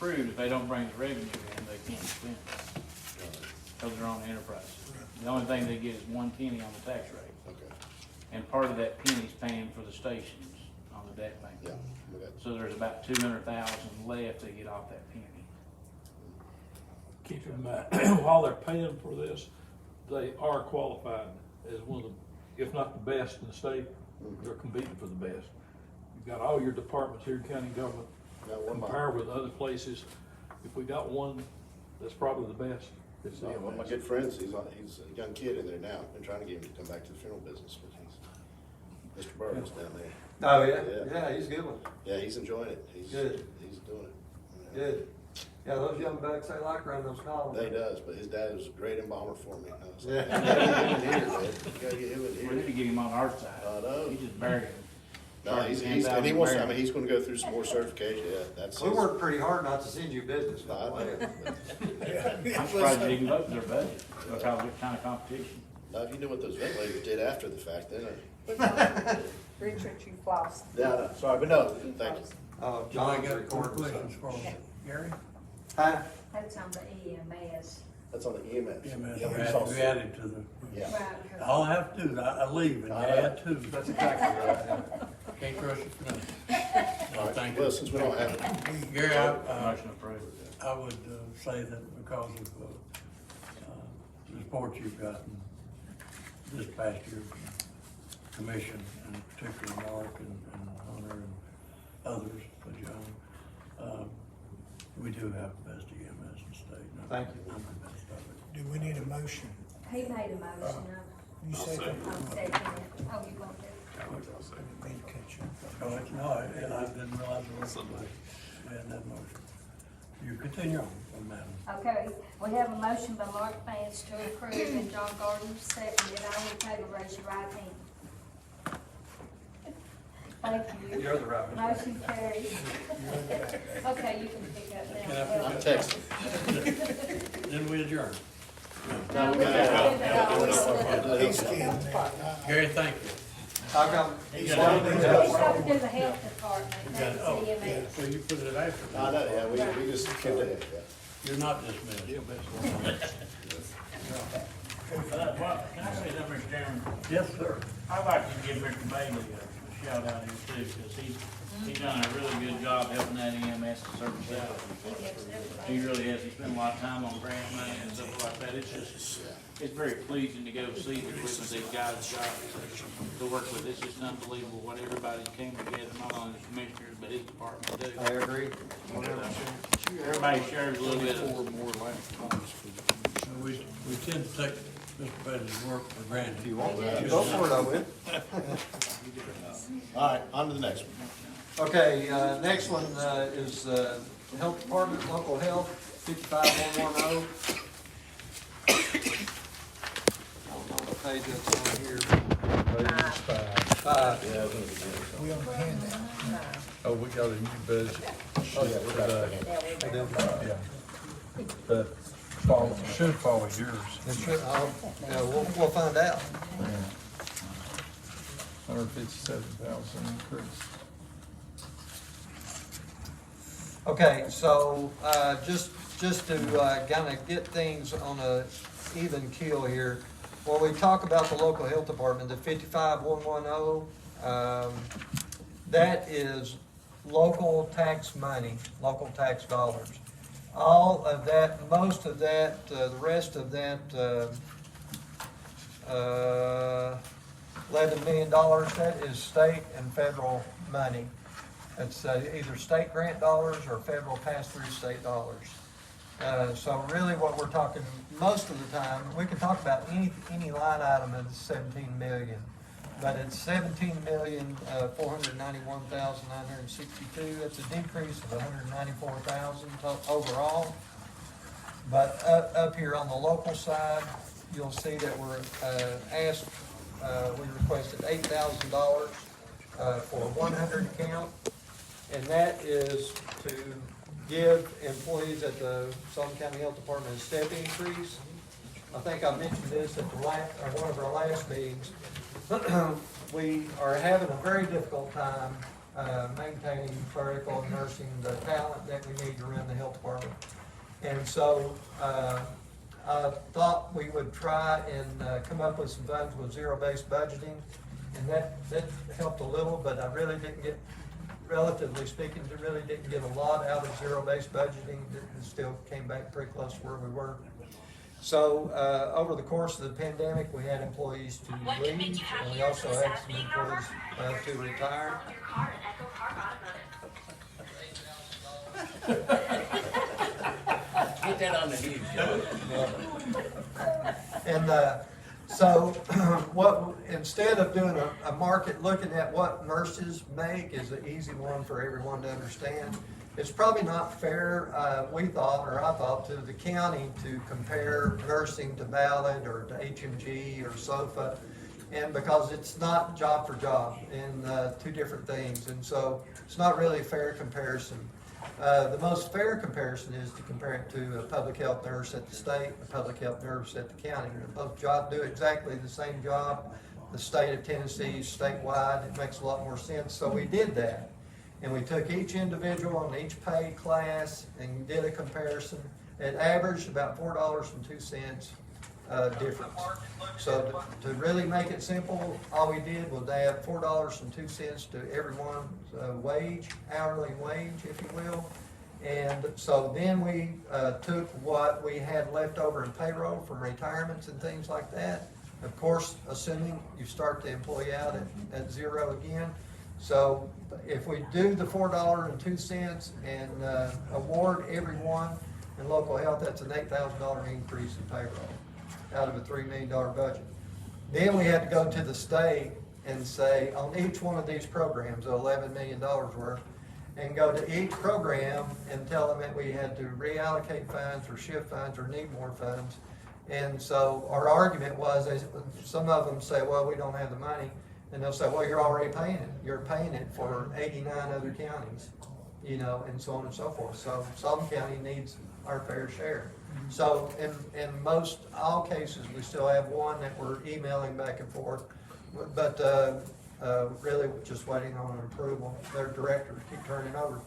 accrued, if they don't bring the revenue in, they can't spend it. Because they're on the enterprise. The only thing they get is 1 penny on the tax rate. Okay, And part of that penny's paying for the stations on the debt bank. yeah, okay. So there's about 200,000 left to get off that penny. Keep in mind, while they're paying for this, they are qualified as one of the, if not the best in the state. They're competing for the best. You've got all your departments here in county government, Got one more. compared with other places. If we got one that's probably the best, it's Yeah, not one of my best. good friends, he's a young kid in there now, been trying to get him to come back to the funeral business, but Mr. Burns down there. Oh, yeah? Yeah. Yeah, he's a good one. Yeah, he's enjoying it. He's Good. He's doing it. Good. Yeah, those young bucks, they like running those columns. He does, but his dad was a great embalmer for me. I was like, Yeah. you gotta get him in here, man. You gotta get him in We need here. to get him on our side. I know. He just buried him. No, and he wants, I mean, he's gonna go through some more certification, yeah, that's. We worked pretty hard not to send you business. No, I know. I'm surprised they even vote their budget, because of what kind of competition. Now, if you knew what those ventilators did after the fact, then, Richard, you floss. yeah, I know. Sorry, but no, thank you. Oh, I John's got two recording. questions for you. Gary? Huh? That's on the EMS. That's on the EMS. Yeah, Yeah, we saw- we added to the, Yeah. Right. all I have to do is I leave and I I know. add two. That's exactly right. yeah. Can't trust you for nothing. All right, Thank well, you. since we don't have it, Gary, Motion approved. I would say that because of the support you've gotten this past year from commission, and particularly Mark and Hunter and others, but John, we do have the best EMS in the state. and Thank you. I'm the best of it. Do we need a motion? He made a motion. You second? I'm seconding it. Oh, you want to? Need to catch up. Oh, it's, no, I didn't realize it was somebody. We had that motion. You continue on, madam. Okay, we have a motion by Mark Vance to approve and John Gardner seconded. All in favor, raise your right hand. Thank you. You're the right one. Motion carries. Okay, you can pick up now. I'm texting. Then we adjourn. No, we just did that. He's kidding now. Gary, thank you. How come? He's got to do the health department, that's Oh, EMS. so you put it after. I know, yeah, we just killed it, yeah. You're not dismissed. Can I say that, Mr. Chairman? Yes, sir. I'd like to give Mr. Bailey a shout out here too, because he's done a really good job helping that EMS service out. He really has. He spent a lot of time on grant money and stuff like that. It's just, it's very pleasing to go see the equipment these guys got to work with. It's just unbelievable what everybody came together, not only the commissioners, but his department too. I agree. Everybody shares a little bit of. We tend to take Mr. Bailey's work for granted. Go for it, I will. All right, on to the next one. Okay, next one is Health Department, Local Health, 55110. I don't know what page that's on here. Five. We on the handout. Oh, we got a new budget. Oh, yeah, we're back. Yeah. That should follow yours. Yeah, we'll find out. 157,000 increase. Okay, so, just to, kind of get things on a even keel here, when we talk about the local health department, the 55110, that is local tax money, local tax dollars. All of that, most of that, the rest of that, $11 million, that is state and federal money. It's either state grant dollars or federal pass-through state dollars. So really what we're talking, most of the time, we can talk about any line item of 17 million, but it's 17,491,962. That's a decrease of 194,000 overall. But up here on the local side, you'll see that we're we requested $8,000 for a 100 account. And that is to give employees at the Sullivan County Health Department a step increase. I think I mentioned this at one of our last meetings. We are having a very difficult time maintaining clerical and nursing, the talent that we need to run the health department. And so, I thought we would try and come up with some funds with zero-based budgeting, and that helped a little, but I really didn't get, relatively speaking, really didn't get a lot out of zero-based budgeting. It still came back pretty close to where we were. So, over the course of the pandemic, we had employees to leave, and we also had some employees to retire. Get that on the news, Joe. And so, instead of doing a market, looking at what nurses make is an easy one for everyone to understand. It's probably not fair, we thought, or I thought, to the county to compare nursing to Ballot or to HMG or SOFA, and because it's not job for job and two different things, and so it's not really a fair comparison. The most fair comparison is to compare it to a public health nurse at the state, a public health nurse at the county. Both jobs do exactly the same job. The state of Tennessee, statewide, it makes a lot more sense. So we did that. And we took each individual and each pay class and did a comparison. It averaged about $4.02 difference. So to really make it simple, all we did was add $4.02 to everyone's wage, hourly wage, if you will. And so then we took what we had left over in payroll from retirements and things like that. Of course, assuming you start the employee out at zero again. So if we do the $4.02 and award everyone in local health, that's an $8,000 increase in payroll out of a $3 million budget. Then we had to go to the state and say, on each one of these programs, $11 million worth, and go to each program and tell them that we had to reallocate funds or shift funds or need more funds. And so our argument was, some of them say, well, we don't have the money. And they'll say, well, you're already paying it. You're paying it for 89 other counties, you know, and so on and so forth. So Sullivan County needs our fair share. So in most, all cases, we still have one that we're emailing back and forth, but really just waiting on an approval. Their directors keep turning over.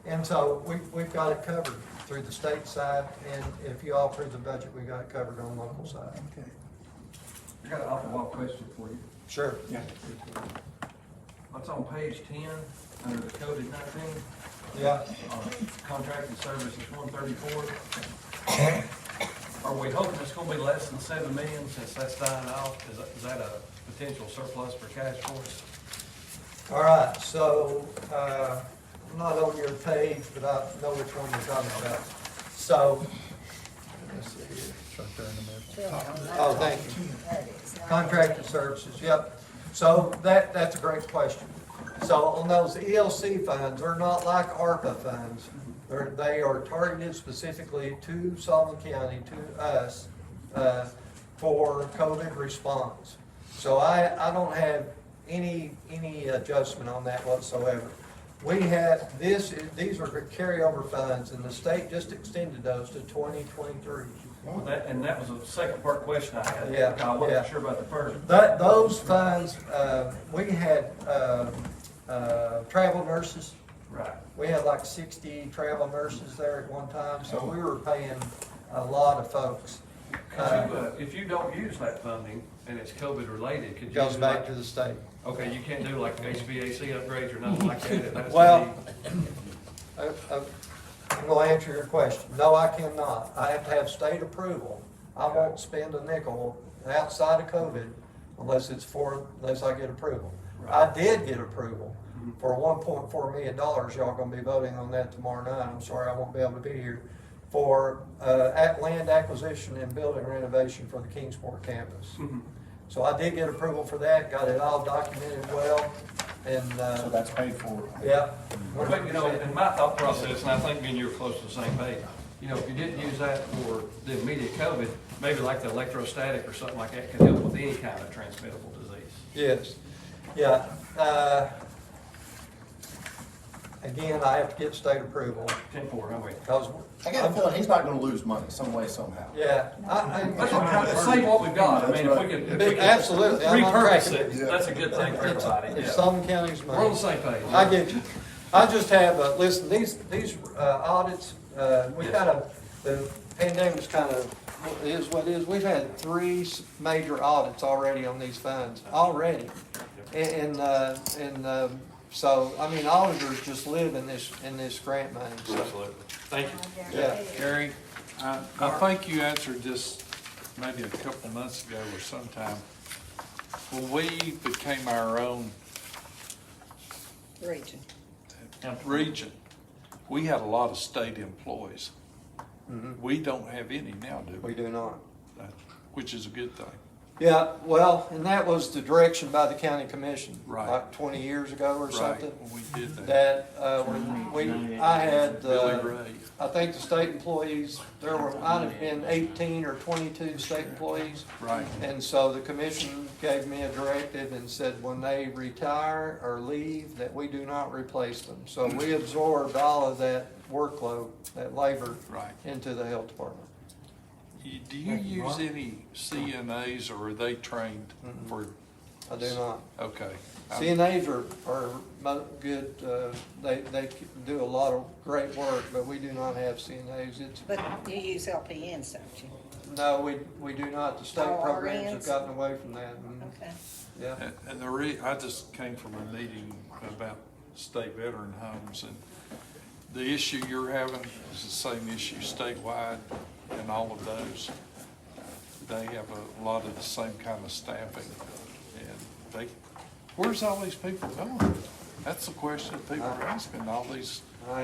And so we've got it covered through the state side, and if you all approve the budget, we got it covered on the local side. Okay. I got an awful lot of questions for you. Sure. What's on page 10, under the COVID-19? Yeah. Contracted services 134. Are we hoping it's gonna be less than 7 million since that's dying off? Is that a potential surplus for cash for us? All right, so, I'm not on your page, but I know which one you're talking about. So, let's see here. It's right there in the middle. Oh, thank you. Contracted services, yep. So that's a great question. So on those ELC funds, they're not like ARPA funds. They are targeted specifically to Sullivan County, to us, for COVID response. So I don't have any adjustment on that whatsoever. We have these are carryover funds, and the state just extended those to 2023. Well, that was a second part question I had. Yeah, I wasn't yeah. sure about the first. Those funds, we had travel nurses. Right. We had like 60 travel nurses there at one time, so we were paying a lot of folks. If you don't use that funding and it's COVID related, could you? Goes do back like- to the state. Okay, you can't do like HVAC upgrades or nothing like that? It has to Well, be- I'm gonna answer your question. No, I cannot. I have to have state approval. I won't spend a nickel outside of COVID unless I get approval. I did get approval for $1.4 million. Y'all gonna be voting on that tomorrow night. I'm sorry I won't be able to be here. For land acquisition and building renovation for the Kingsport campus. So I did get approval for that, got it all documented well, and, So that's paid for. yeah. But, you know, in my thought process, and I think me and you are close to the same page, you know, if you didn't use that for the immediate COVID, maybe like the electrostatic or something like that could help with any kind of transmittable disease. Yes, yeah. again, I have to get state approval, 10-4, I'm with you. because, I got a feeling he's not gonna lose money some way, somehow. yeah, That's what I'm trying to save what we've got. I mean, if we could, if we could Absolutely, I'm not repurpose tracking it, that's a good thing for everybody. It's Yeah. some counties' We're on the money. same page. I get you. I just have, listen, these audits, we Yes. kind of, the pandemic's kind of, is what it is. We've had 3 major audits already on these funds, already. And so, I mean, auditors just live in this grant money, so, Absolutely. Thank you. yeah. Gary, I think you answered this maybe a couple months ago or sometime. When we became our own region, we had a lot of state employees. We don't have any now, do We we? do not. Which is a good thing. Yeah, well, and that was the direction by the county commission, Right. like 20 years ago or Right, something. when we did that. That, when I had, Billy Ray. I think the state employees, there might have been 18 or 22 state employees. Right. And so the commission gave me a directive and said when they retire or leave, that we do not replace them. So we absorbed all of that workload, that labor, Right. into the health department. Do you use any CNAs or are they trained for? I do not. Okay. CNAs are good, they do a lot of great work, but we do not have CNAs. It's, But you use LPNs, don't you? no, we do not. The state Oh, programs have RNs? gotten away from that. Okay. Yeah. And I just came from a meeting about state veteran homes, and the issue you're having is the same issue statewide, and all of those. They have a lot of the same kind of staffing, and where's all these people going? That's the question that people are asking, all these I